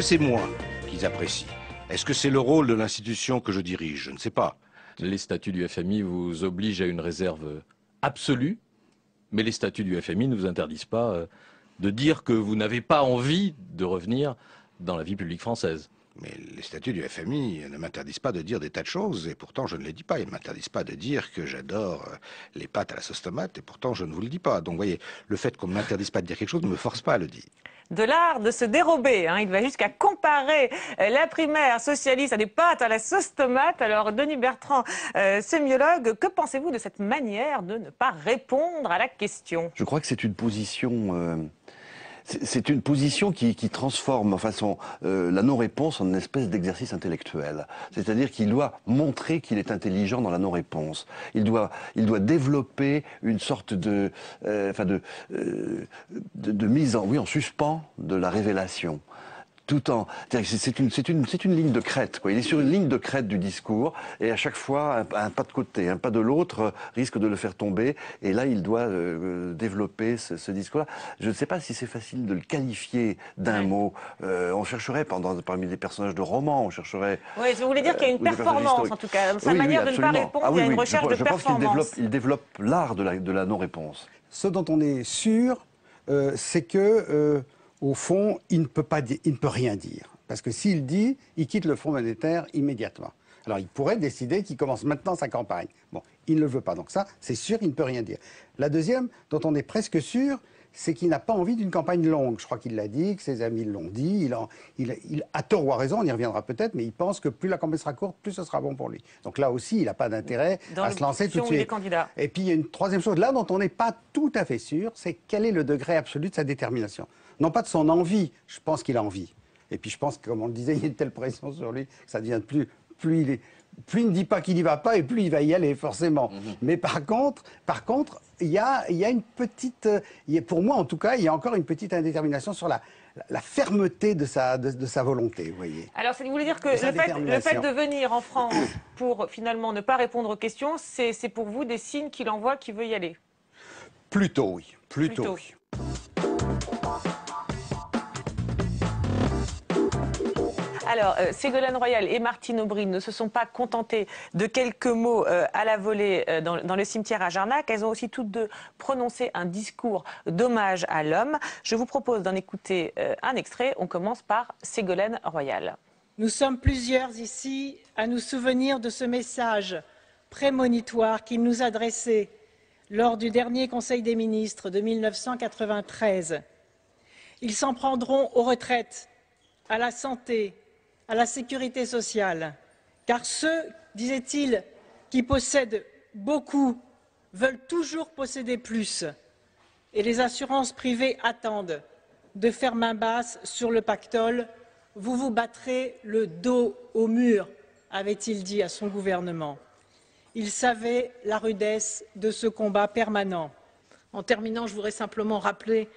que c'est moi qu'ils apprécient? Est-ce que c'est le rôle de l'institution que je dirige? Je ne sais pas. Les statuts du FMI vous obligent à une réserve absolue, mais les statuts du FMI ne vous interdisent pas de dire que vous n'avez pas envie de revenir dans la vie publique française. Mais les statuts du FMI ne m'interdisent pas de dire des tas de choses, et pourtant je ne les dis pas. Ils ne m'interdisent pas de dire que j'adore les pâtes à la sauce tomate, et pourtant je ne vous le dis pas. Donc vous voyez, le fait qu'on ne m'interdise pas de dire quelque chose ne me force pas à le dire. De l'art de se dérober, hein. Il va jusqu'à comparer la primaire socialiste à des pâtes à la sauce tomate. Alors Denis Bertrand, sémiologue, que pensez-vous de cette manière de ne pas répondre à la question? Je crois que c'est une position... C'est une position qui transforme la non-réponse en une espèce d'exercice intellectuel. C'est-à-dire qu'il doit montrer qu'il est intelligent dans la non-réponse. Il doit développer une sorte de mise en suspens de la révélation. C'est une ligne de crête, quoi. Il est sur une ligne de crête du discours, et à chaque fois, un pas de côté, un pas de l'autre risque de le faire tomber, et là, il doit développer ce discours-là. Je ne sais pas si c'est facile de le qualifier d'un mot. On chercherait parmi les personnages de romans, on chercherait... Oui, vous voulez dire qu'il y a une performance, en tout cas. Sa manière de ne pas répondre, il y a une recherche de performance. Je pense qu'il développe l'art de la non-réponse. Ce dont on est sûr, c'est que... au fond, il ne peut rien dire. Parce que s'il dit, il quitte le Fonds monétaire immédiatement. Alors, il pourrait décider qu'il commence maintenant sa campagne. Bon, il ne le veut pas. Donc ça, c'est sûr, il ne peut rien dire. La deuxième, dont on est presque sûr, c'est qu'il n'a pas envie d'une campagne longue. Je crois qu'il l'a dit, que ses amis l'ont dit. Il a tort ou a raison, on y reviendra peut-être, mais il pense que plus la campagne sera courte, plus ce sera bon pour lui. Donc là aussi, il n'a pas d'intérêt à se lancer tout de suite. Et puis, il y a une troisième chose, là dont on n'est pas tout à fait sûr, c'est quel est le degré absolu de sa détermination. Non pas de son envie, je pense qu'il a envie. Et puis je pense que, comme on le disait, il y a une telle pression sur lui que ça devient plus il ne dit pas qu'il n'y va pas et plus il va y aller, forcément. Mais par contre, il y a une petite... pour moi, en tout cas, il y a encore une petite indétermination sur la fermeté de sa volonté, vous voyez. Alors, vous voulez dire que le fait de venir en France pour finalement ne pas répondre aux questions, c'est pour vous des signes qu'il envoie qu'il veut y aller? Plutôt, oui. Plutôt. Oui. Alors, Ségolène Royal et Martine Aubry ne se sont pas contentées de quelques mots à la volée dans le cimetière à Jarnac. Elles ont aussi toutes deux prononcé un discours d'hommage à l'homme. Je vous propose d'en écouter un extrait. On commence par Ségolène Royal. Nous sommes plusieurs ici à nous souvenir de ce message prémonitoire qu'il nous adressait lors du dernier Conseil des ministres de 1993. Ils s'en prendront aux retraites, à la santé, à la sécurité sociale, car ceux, disait-il, qui possèdent beaucoup veulent toujours posséder plus, et les assurances privées attendent de faire main basse sur le pactole. Vous vous battrez le dos au mur, avait-il dit à son gouvernement. Il savait la rudesse de ce combat permanent. En terminant, je voudrais simplement rappeler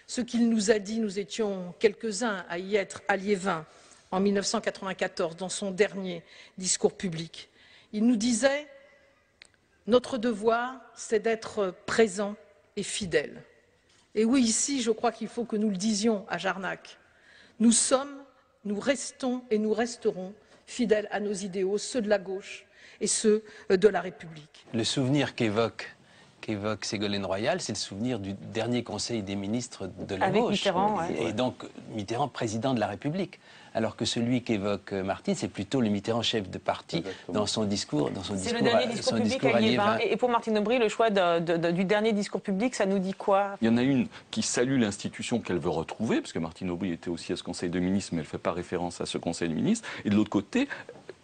ce qu'il nous a dit. Nous étions quelques-uns à y être à Liévin en 1994, dans son dernier discours public. Il nous disait « Notre devoir, c'est d'être présent et fidèle ». Et oui, ici, je crois qu'il faut que nous le disions à Jarnac. Nous sommes, nous restons et nous resterons fidèles à nos idéaux, ceux de la gauche et ceux de la République. Le souvenir qu'évoque Ségolène Royal, c'est le souvenir du dernier Conseil des ministres de la gauche. Mitterrand, et donc Mitterrand, président de la République. Alors que celui qu'évoque Martine, c'est plutôt le Mitterrand chef de parti dans son discours. C'est le dernier discours public à Liévin. Et pour Martine Aubry, le choix du dernier discours public, ça nous dit quoi? Il y en a une qui salue l'institution qu'elle veut retrouver, parce que Martine Aubry était aussi à ce Conseil de ministres, mais elle ne fait pas référence à ce Conseil de ministres. Et de l'autre côté,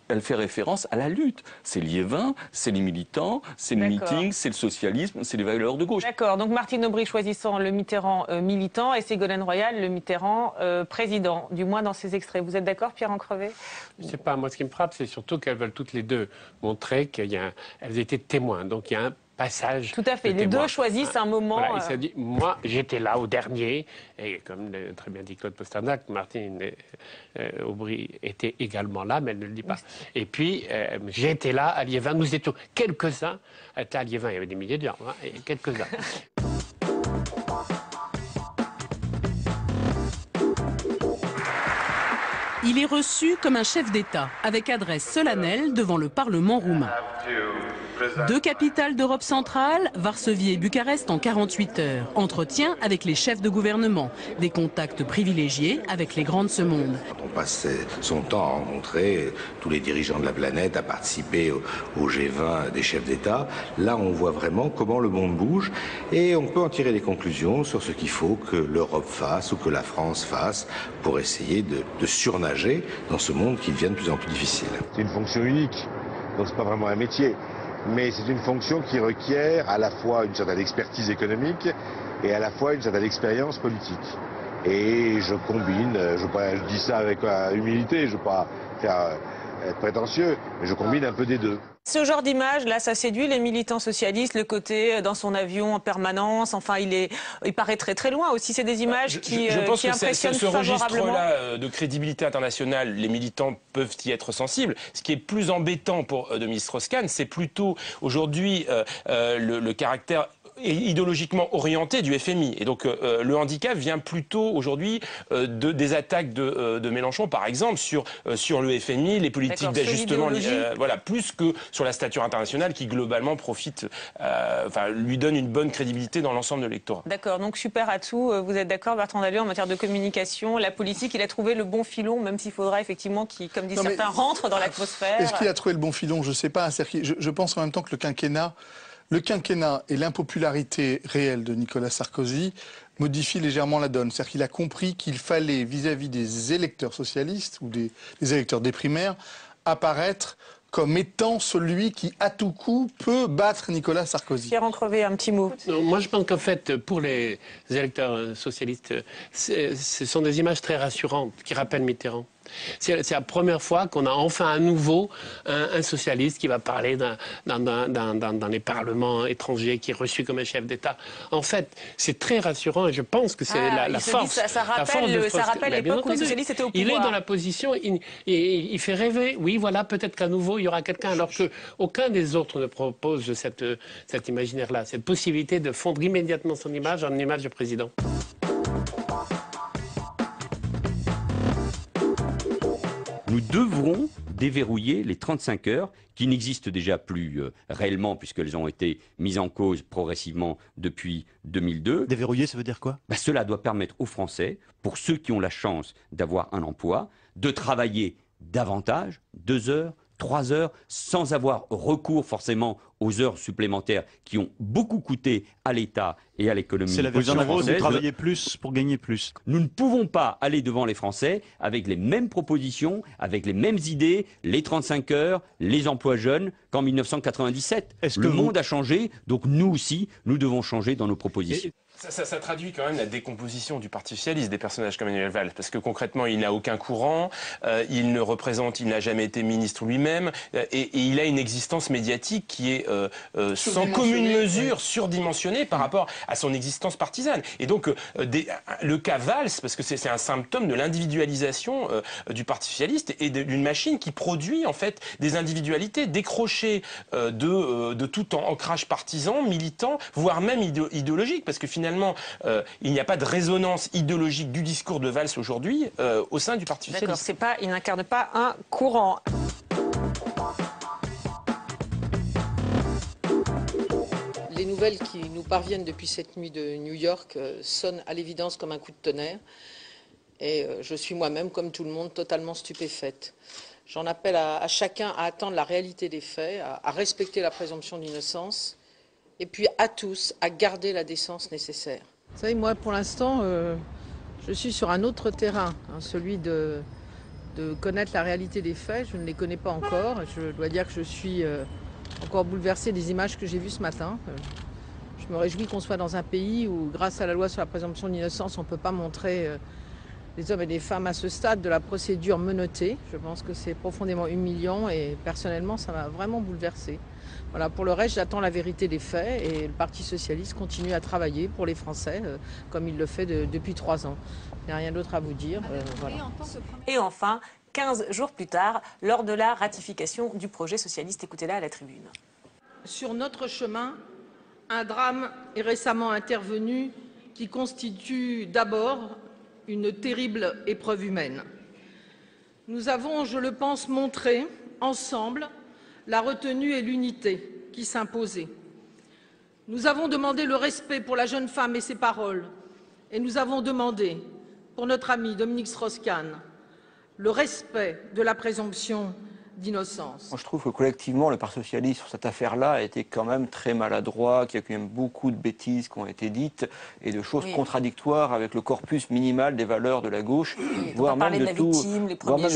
elle fait référence à la lutte. C'est Liévin, c'est les militants, c'est le meeting, c'est le socialisme, c'est les valeurs de gauche. D'accord, donc Martine Aubry choisissant le Mitterrand militant et Ségolène Royal le Mitterrand président, du moins dans ces extraits. Vous êtes d'accord, Pierre Ancrevet? Je sais pas, moi ce qui me frappe, c'est surtout qu'elles veulent toutes les deux montrer qu'elles étaient témoins. Donc il y a un passage. Tout à fait, les deux choisissent un moment. Voilà, il s'est dit, moi j'étais là au dernier, et comme l'a très bien dit Claude Pasternak, Martine Aubry était également là, mais elle ne le dit pas. Et puis j'étais là à Liévin, nous étions quelques-uns à Liévin, il y avait des milliers de gens, et quelques-uns. Il est reçu comme un chef d'État, avec adresse solennelle devant le Parlement roumain. 2 capitales d'Europe centrale, Varsovie et Bucarest en 48 heures. Entretien avec les chefs de gouvernement. Des contacts privilégiés avec les grands de ce monde. On passe son temps à rencontrer tous les dirigeants de la planète, à participer au G20 des chefs d'État. Là, on voit vraiment comment le monde bouge et on peut en tirer des conclusions sur ce qu'il faut que l'Europe fasse ou que la France fasse pour essayer de surnager dans ce monde qui devient de plus en plus difficile. C'est une fonction unique, donc c'est pas vraiment un métier. Mais c'est une fonction qui requiert à la fois une certaine expertise économique et à la fois une certaine expérience politique. Et je combine, je dis ça avec humilité, je ne veux pas être prétentieux, mais je combine un peu des deux. Ce genre d'image, là, ça séduit les militants socialistes, le côté dans son avion en permanence. Enfin, il paraît très très loin aussi. C'est des images qui impressionnent ce favorablement. registre-là de crédibilité internationale, les militants peuvent y être sensibles. Ce qui est plus embêtant pour Dominique Strauss-Kahn, c'est plutôt aujourd'hui le caractère idéologiquement orienté du FMI. Et donc le handicap vient plutôt aujourd'hui des attaques de Mélenchon, par exemple, sur le FMI, les politiques d'ajustement, voilà, plus que sur la stature internationale qui globalement profite, lui donne une bonne crédibilité dans l'ensemble de l'électorat. D'accord, donc super atout. Vous êtes d'accord, Bertrand Dalliot, en matière de communication, la politique, il a trouvé le bon filon, même s'il faudra effectivement qu'il, comme disent certains, rentre dans l'atmosphère. Est-ce qu'il a trouvé le bon filon? Je ne sais pas. Je pense en même temps que le quinquennat et l'impopularité réelle de Nicolas Sarkozy modifient légèrement la donne. C'est-à-dire qu'il a compris qu'il fallait, vis-à-vis des électeurs socialistes ou des électeurs des primaires, apparaître comme étant celui qui, à tout coup, peut battre Nicolas Sarkozy. Pierre Encrevé, un petit mot. Non, moi, je pense qu'en fait, pour les électeurs socialistes, ce sont des images très rassurantes qui rappellent Mitterrand. C'est la première fois qu'on a enfin à nouveau un socialiste qui va parler dans les parlements étrangers, qui est reçu comme un chef d'État. En fait, c'est très rassurant et je pense que c'est la force. Ça rappelle l'époque où les socialistes étaient au pouvoir. Il est dans la position, il fait rêver. Oui, voilà, peut-être qu'à nouveau il y aura quelqu'un, alors qu'aucun des autres ne propose cet imaginaire-là, cette possibilité de fondre immédiatement son image en image de président. Nous devrons déverrouiller les 35 heures qui n'existent déjà plus réellement puisqu'elles ont été mises en cause progressivement depuis 2002. Déverrouiller, ça veut dire quoi? Cela doit permettre aux Français, pour ceux qui ont la chance d'avoir un emploi, de travailler davantage, 2 heures, 3 heures, sans avoir recours forcément aux heures supplémentaires qui ont beaucoup coûté à l'État et à l'économie française. C'est la version de travailler plus pour gagner plus. Nous ne pouvons pas aller devant les Français avec les mêmes propositions, avec les mêmes idées, les 35 heures, les emplois jeunes qu'en 1997. Le monde a changé, donc nous aussi, nous devons changer dans nos propositions. Ça traduit quand même la décomposition du Parti socialiste, des personnages comme Manuel Valls, parce que concrètement, il n'a aucun courant, il n'a jamais été ministre lui-même, et il a une existence médiatique qui est sans commune mesure surdimensionnée par rapport à son existence partisane. Et donc, le cas Valls, parce que c'est un symptôme de l'individualisation du Parti socialiste et d'une machine qui produit en fait des individualités décrochées de tout ancrage partisan, militant, voire même idéologique, parce que finalement, il n'y a pas de résonance idéologique du discours de Valls aujourd'hui au sein du Parti socialiste. D'accord, il n'incarne pas un courant. Les nouvelles qui nous parviennent depuis cette nuit de New York sonnent à l'évidence comme un coup de tonnerre. Et je suis moi-même, comme tout le monde, totalement stupéfaite. J'en appelle à chacun à attendre la réalité des faits, à respecter la présomption d'innocence. Et puis à tous, à garder la décence nécessaire. Vous savez, moi, pour l'instant, je suis sur un autre terrain, celui de connaître la réalité des faits. Je ne les connais pas encore. Je dois dire que je suis encore bouleversée des images que j'ai vues ce matin. Je me réjouis qu'on soit dans un pays où, grâce à la loi sur la présomption d'innocence, on ne peut pas montrer les hommes et les femmes à ce stade de la procédure menottée. Je pense que c'est profondément humiliant et personnellement, ça m'a vraiment bouleversée. Voilà, pour le reste, j'attends la vérité des faits et le Parti socialiste continue à travailler pour les Français comme il le fait depuis 3 ans. Il n'y a rien d'autre à vous dire. Voilà. Et enfin, 15 jours plus tard, lors de la ratification du projet socialiste, écoutez-la à la tribune. Sur notre chemin, un drame est récemment intervenu qui constitue d'abord une terrible épreuve humaine. Nous avons, je le pense, montré ensemble la retenue et l'unité qui s'imposaient. Nous avons demandé le respect pour la jeune femme et ses paroles, et nous avons demandé, pour notre ami Dominique Strauss-Kahn, le respect de la présomption d'innocence. Moi, je trouve que collectivement, le Parti socialiste sur cette affaire-là a été quand même très maladroit, qu'il y a quand même beaucoup de bêtises qui ont été dites et de choses contradictoires avec le corpus minimal des valeurs de la gauche, voire même de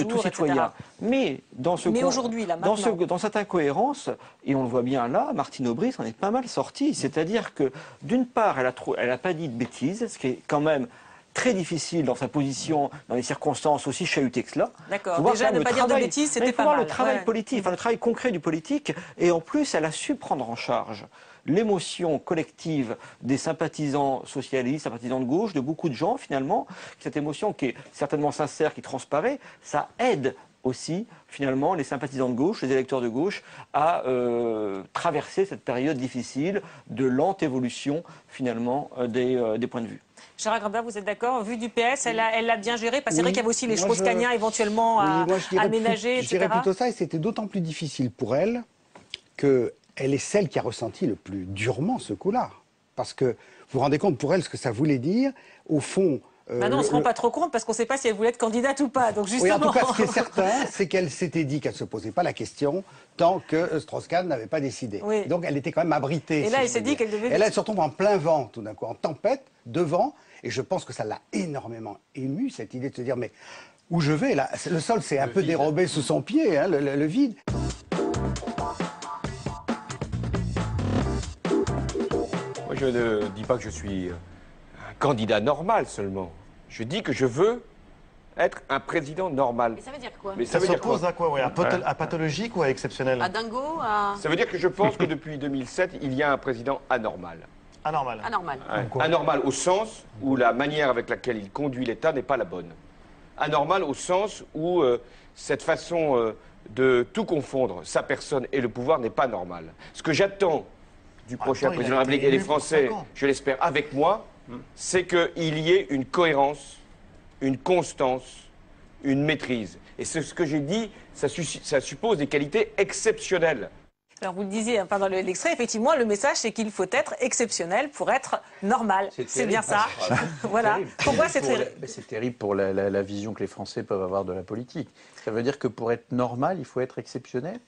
tout citoyen. Mais dans cette incohérence, et on le voit bien là, Martine Aubry s'en est pas mal sortie. C'est-à-dire que d'une part, elle n'a pas dit de bêtises, ce qui est quand même très difficile dans sa position, dans les circonstances aussi chahutées que cela. D'accord, déjà ne pas dire de bêtises, c'était pas mal. Le travail politique, enfin, le travail concret du politique, et en plus, elle a su prendre en charge l'émotion collective des sympathisants socialistes, sympathisants de gauche, de beaucoup de gens finalement. Cette émotion qui est certainement sincère, qui transparaît, ça aide aussi, finalement, les sympathisants de gauche, les électeurs de gauche, à traverser cette période difficile de lente évolution, finalement, des points de vue. Gérard Grabler, vous êtes d'accord? Vu du PS, elle l'a bien géré. Parce que c'est vrai qu'il y avait aussi les Strauss-Kahniens éventuellement à aménager, etc. Je dirais plutôt ça, et c'était d'autant plus difficile pour elle qu'elle est celle qui a ressenti le plus durement ce coup-là. Parce que vous vous rendez compte pour elle ce que ça voulait dire, au fond. Maintenant, on ne se rend pas trop compte parce qu'on ne sait pas si elle voulait être candidate ou pas. Donc justement... Oui, en tout cas, ce qui est certain, c'est qu'elle s'était dit qu'elle ne se posait pas la question tant que Strauss-Kahn n'avait pas décidé. Oui. Donc elle était quand même abritée. Et là, elle s'est dit qu'elle devait... Et là, elle se retrouve en plein vent, tout d'un coup, en tempête, devant. Et je pense que ça l'a énormément émue, cette idée de se dire, mais où je vais là? Le sol s'est un peu dérobé sous son pied, hein, le vide. Moi, je ne dis pas que je suis un candidat normal seulement. Je dis que je veux être un président normal. Mais ça veut dire quoi? Mais ça s'oppose à quoi? À pathologique ou à exceptionnel? À dingo, à... Ça veut dire que je pense que depuis 2007, il y a un président anormal. Anormal. Anormal. Ouais. Anormal au sens où la manière avec laquelle il conduit l'État n'est pas la bonne. Anormal au sens où cette façon de tout confondre, sa personne et le pouvoir, n'est pas normale. Ce que j'attends du prochain président de la République et les Français, je l'espère avec moi, c'est qu'il y ait une cohérence, une constance, une maîtrise. Et ce que j'ai dit, ça suppose des qualités exceptionnelles. Alors vous le disiez pendant l'extrait, effectivement, le message c'est qu'il faut être exceptionnel pour être normal. C'est bien ça. Voilà. Pourquoi c'est terrible? C'est terrible pour la vision que les Français peuvent avoir de la politique. Ça veut dire que pour être normal, il faut être exceptionnel.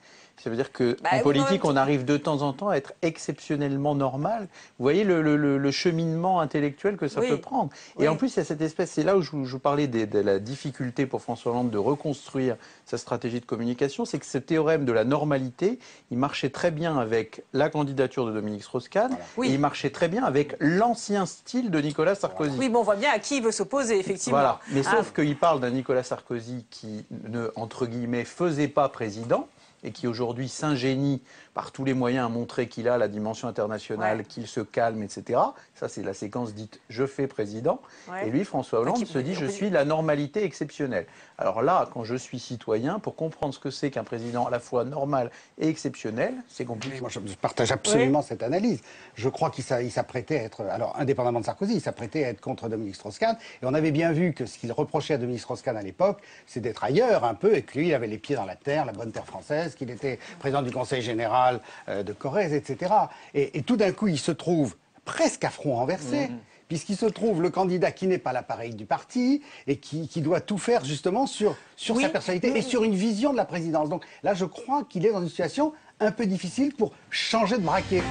Ça veut dire qu'en politique, on arrive de temps en temps à être exceptionnellement normal. Vous voyez le cheminement intellectuel que ça peut prendre. Et en plus, il y a cette espèce, c'est là où je parlais de la difficulté pour François Hollande de reconstruire sa stratégie de communication, c'est que ce théorème de la normalité, il marchait très bien avec la candidature de Dominique Strauss-Kahn, et il marchait très bien avec l'ancien style de Nicolas Sarkozy. Oui, bon, on voit bien à qui il veut s'opposer, effectivement. Voilà. Mais sauf qu'il parle d'un Nicolas Sarkozy qui ne, entre guillemets, faisait pas président, et qui aujourd'hui s'ingénie par tous les moyens à montrer qu'il a la dimension internationale, qu'il se calme, etc. Ça, c'est la séquence dite « je fais président ». Et lui, François Hollande, se dit « je suis la normalité exceptionnelle ». Alors là, quand je suis citoyen, pour comprendre ce que c'est qu'un président à la fois normal et exceptionnel, c'est compliqué. Moi, je partage absolument cette analyse. Je crois qu'il s'apprêtait à être, alors indépendamment de Sarkozy, il s'apprêtait à être contre Dominique Strauss-Kahn. Et on avait bien vu que ce qu'il reprochait à Dominique Strauss-Kahn à l'époque, c'est d'être ailleurs un peu, et que lui, il avait les pieds dans la terre, la bonne terre française, qu'il était président du Conseil général de Corrèze, etc. Et tout d'un coup, il se trouve presque à front renversé, puisqu'il se trouve le candidat qui n'est pas l'appareil du parti et qui doit tout faire justement sur sa personnalité et sur une vision de la présidence. Donc là, je crois qu'il est dans une situation un peu difficile pour changer de braquet.